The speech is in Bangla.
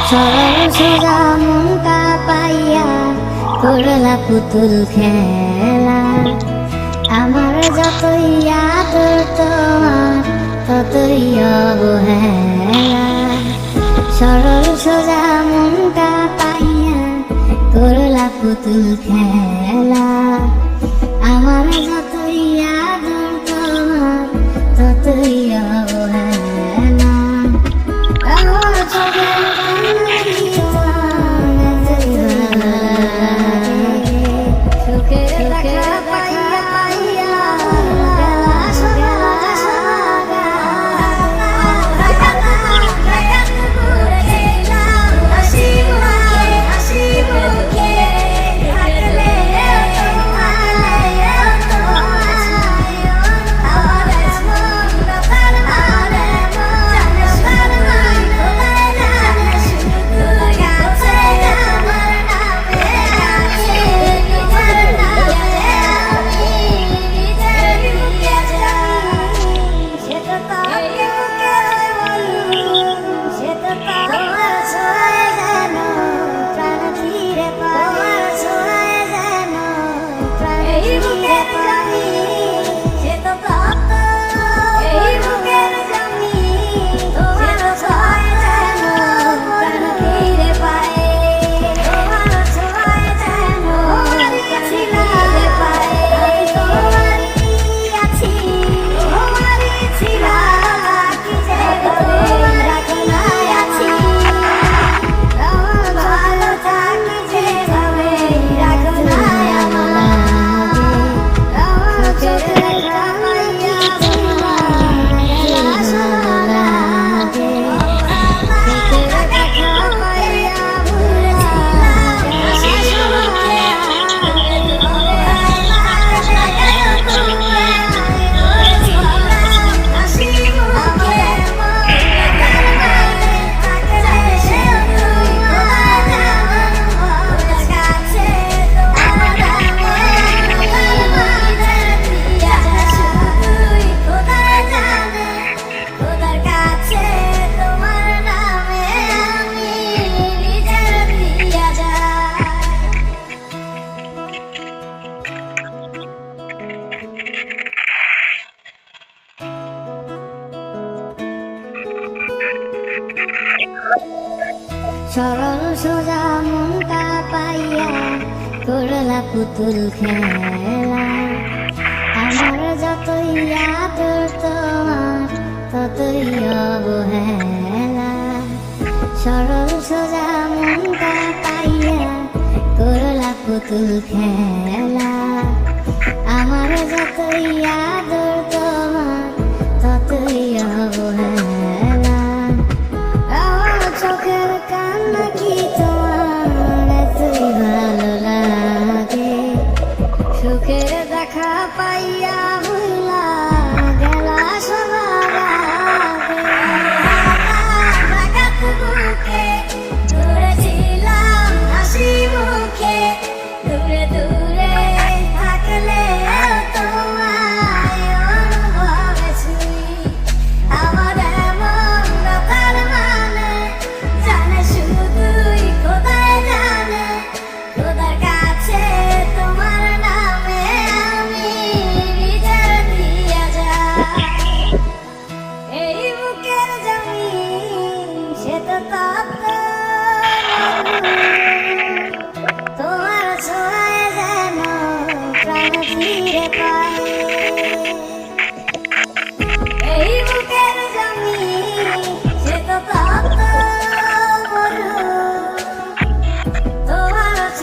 সরল সোজা মনটা পাইয়া করলা পুতুল খেলা। আমার যতই আদর তোমার ততই অবহেলা। সরল সোজা মনটা পাইয়া করলা পুতুল খেলা। আমার যতই আদর তোমার ততই অবহেলা। আমার চোখের কান্না কি তোমার এতই ভালো লাগে? চোখের দেখা পাইয়া গেলা সোহাগা। হাসি মুখে থাকলে সরল সোজা মনটা পাইয়া করলা পুতুল খেলা। আমার যতই আদর তোমার ততই অবহেলা। সরল সোজা মনটা পাইয়া করলা পুতুল খেলা। আমার যতই আদর তোমার ততই অবহেলা। আমার চোখের কান্না কি তোমার এতই ভালো লাগে? সুখের দেখা পাইয়া ভুলা গেলা সবার আগে। দূরে ছিলাম হাসি মুখে, দূরে দূরে থাকলে তোমায় অনুভবে ছুঁই। আমার এমন ব্যথার মানে জানে শুধুই খোদাই জানে। খোদার কাছে তোমার নামে আমি বিচার দিয়া যাই। এই বুকের জমিন সে তো তপ্ত তোমার ছোঁয়ায় যেন প্রাণ ফিরে পায়।